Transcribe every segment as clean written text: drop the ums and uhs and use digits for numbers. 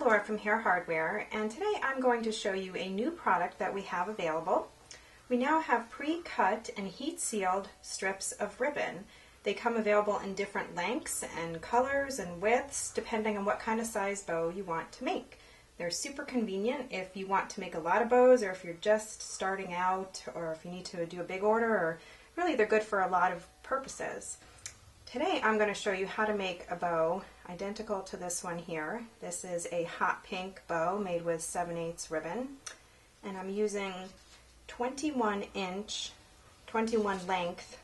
Laura from Hair Hardware, and today I'm going to show you a new product that we have available. We now have pre-cut and heat-sealed strips of ribbon. They come available in different lengths and colors and widths depending on what kind of size bow you want to make. They're super convenient if you want to make a lot of bows, or if you're just starting out, or if you need to do a big order, or really they're good for a lot of purposes. Today I'm going to show you how to make a bow identical to this one here. This is a hot pink bow made with 7/8 ribbon, and I'm using 21 length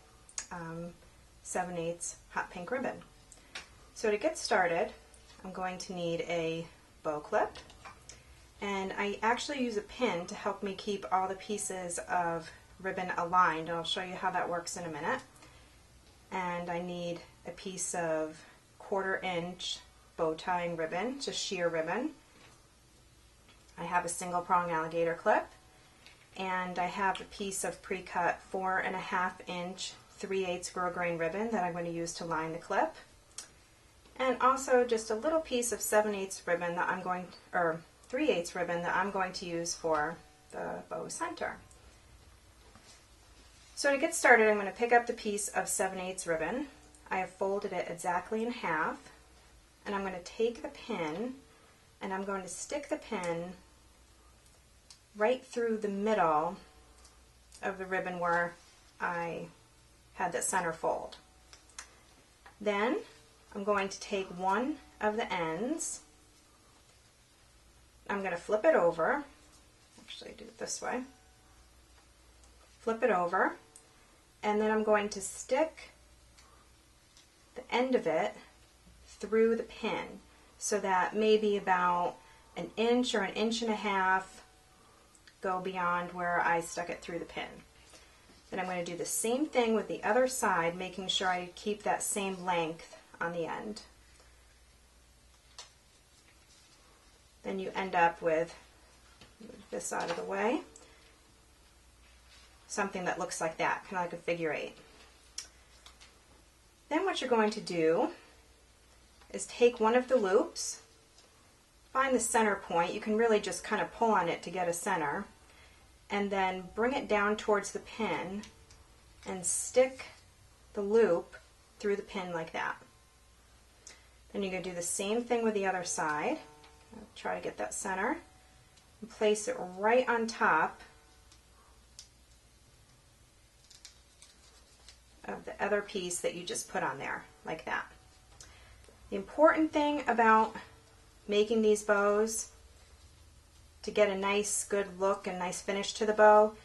7/8 hot pink ribbon. So to get started, I'm going to need a bow clip, and I actually use a pin to help me keep all the pieces of ribbon aligned, and I'll show you how that works in a minute. And I need a piece of 1/4 inch bow tying ribbon, just sheer ribbon. I have a single prong alligator clip, and I have a piece of pre-cut 4.5 inch 3/8 grosgrain ribbon that I'm going to use to line the clip, and also just a little piece of 7/8 ribbon that I'm going, or 3/8 ribbon that I'm going to use for the bow center. So to get started, I'm going to pick up the piece of 7/8 ribbon. I have folded it exactly in half, and I'm going to take the pin and I'm going to stick the pin right through the middle of the ribbon where I had the center fold. Then I'm going to take one of the ends, I'm going to flip it over, actually do it this way, flip it over, and then I'm going to stick the end of it through the pin so that maybe about 1 inch or 1.5 inches go beyond where I stuck it through the pin. Then I'm going to do the same thing with the other side, making sure I keep that same length on the end. Then you end up with, move this out of the way, something that looks like that, kind of like a figure 8. Then what you're going to do is take one of the loops, find the center point. You can really just kind of pull on it to get a center, and then bring it down towards the pin and stick the loop through the pin like that. Then you're going to do the same thing with the other side. I'll try to get that center and place it right on top of the other piece that you just put on there, like that. The important thing about making these bows to get a nice good look and nice finish to the bow,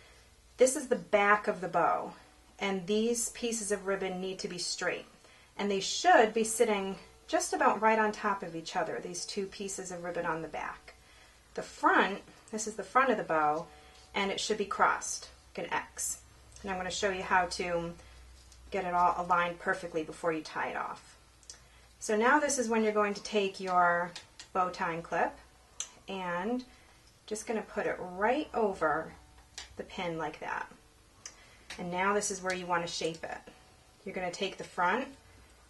this is the back of the bow, and these pieces of ribbon need to be straight, and they should be sitting just about right on top of each other, these two pieces of ribbon on the back. The front, this is the front of the bow, and it should be crossed, like an X. And I'm going to show you how to get it all aligned perfectly before you tie it off. So now this is when you're going to take your bow tying clip and just going to put it right over the pin like that. And now this is where you want to shape it. You're going to take the front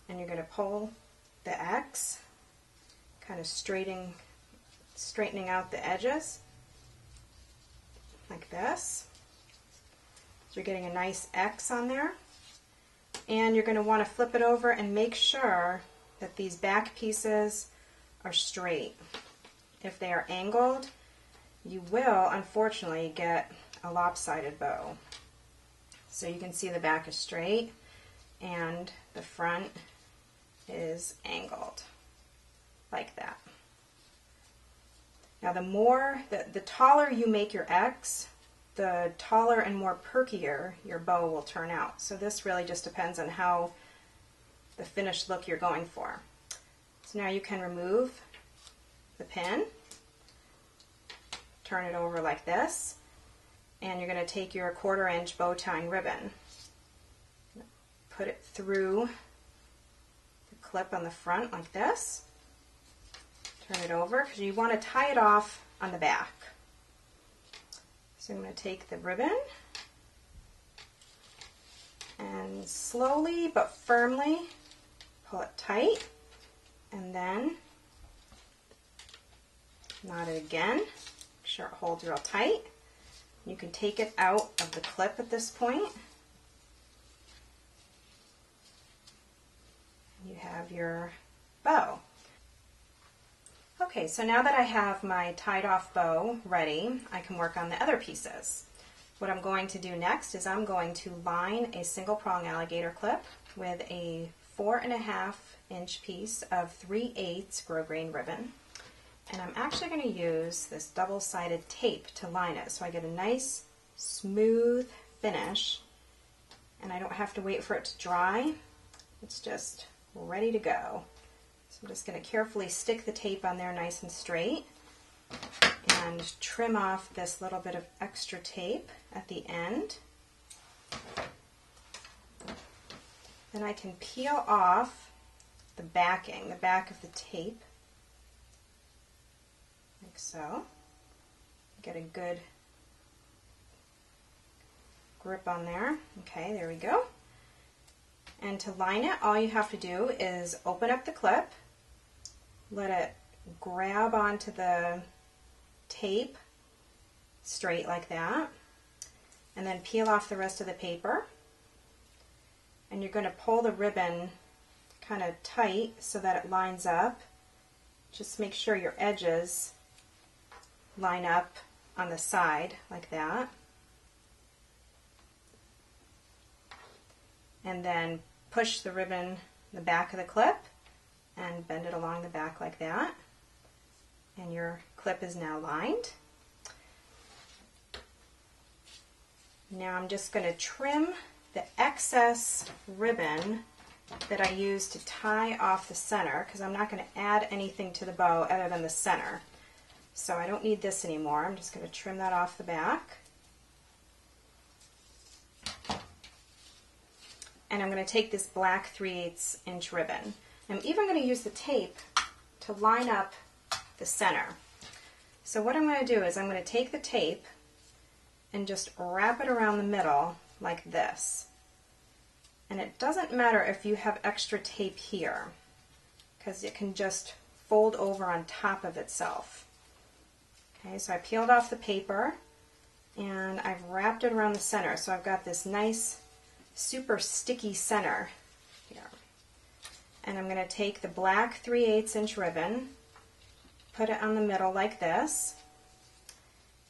and you're going to pull the X, kind of straightening out the edges like this. So you're getting a nice X on there. And you're going to want to flip it over and make sure that these back pieces are straight. If they are angled, you will unfortunately get a lopsided bow. So you can see the back is straight and the front is angled like that. Now the taller you make your X, the taller and more perkier your bow will turn out. So this really just depends on how the finished look you're going for. So now you can remove the pin, turn it over like this, and you're going to take your 1/4 inch bow tying ribbon, put it through the clip on the front like this, turn it over because you want to tie it off on the back. So I'm going to take the ribbon and slowly but firmly pull it tight, and then Knot it again. Make sure it holds real tight. You can take it out of the clip at this point. You have your bow. Okay, so now that I have my tied off bow ready, I can work on the other pieces. What I'm going to do next is I'm going to line a single prong alligator clip with a 4.5 inch piece of 3/8 grosgrain ribbon. And I'm actually going to use this double-sided tape to line it so I get a nice smooth finish and I don't have to wait for it to dry. It's just ready to go. So I'm just going to carefully stick the tape on there nice and straight and trim off this little bit of extra tape at the end. Then I can peel off the backing, the back of the tape, like so. Get a good grip on there. Okay, there we go. And to line it, all you have to do is open up the clip, let it grab onto the tape straight like that, and then peel off the rest of the paper. And you're going to pull the ribbon kind of tight so that it lines up. Just make sure your edges line up on the side like that. And then push the ribbon in the back of the clip and bend it along the back like that. And your clip is now lined. Now I'm just going to trim the excess ribbon that I used to tie off the center, because I'm not going to add anything to the bow other than the center. So I don't need this anymore. I'm just going to trim that off the back. And I'm going to take this black 3/8 inch ribbon. I'm even going to use the tape to line up the center. So what I'm going to do is I'm going to take the tape and just wrap it around the middle like this. And it doesn't matter if you have extra tape here, because it can just fold over on top of itself. Okay, so I peeled off the paper and I've wrapped it around the center. So I've got this nice super sticky center here. And I'm going to take the black 3/8 inch ribbon, put it on the middle like this,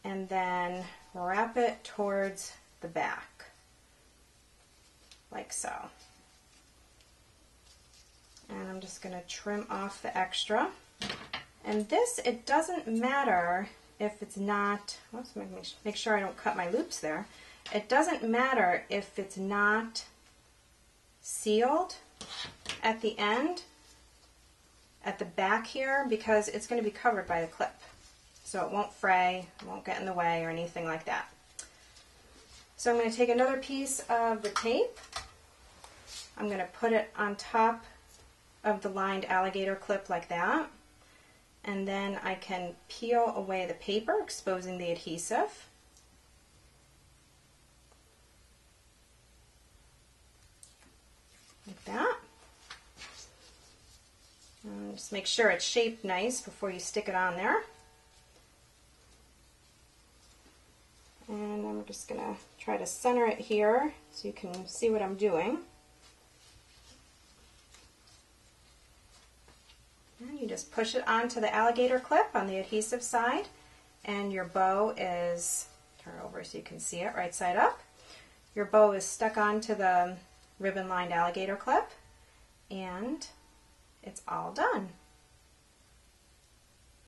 and then wrap it towards the back, like so. And I'm just going to trim off the extra. And this, it doesn't matter if it's not, let's make sure I don't cut my loops there. It doesn't matter if it's not sealed at the end, at the back here, because it's going to be covered by the clip. So it won't fray, it won't get in the way or anything like that. So I'm going to take another piece of the tape. I'm going to put it on top of the lined alligator clip like that. And then I can peel away the paper, exposing the adhesive. Like that. And just make sure it's shaped nice before you stick it on there. And I'm just going to try to center it here so you can see what I'm doing. And you just push it onto the alligator clip on the adhesive side, and your bow is, turn it over so you can see it right side up. Your bow is stuck onto the ribbon lined alligator clip, and it's all done.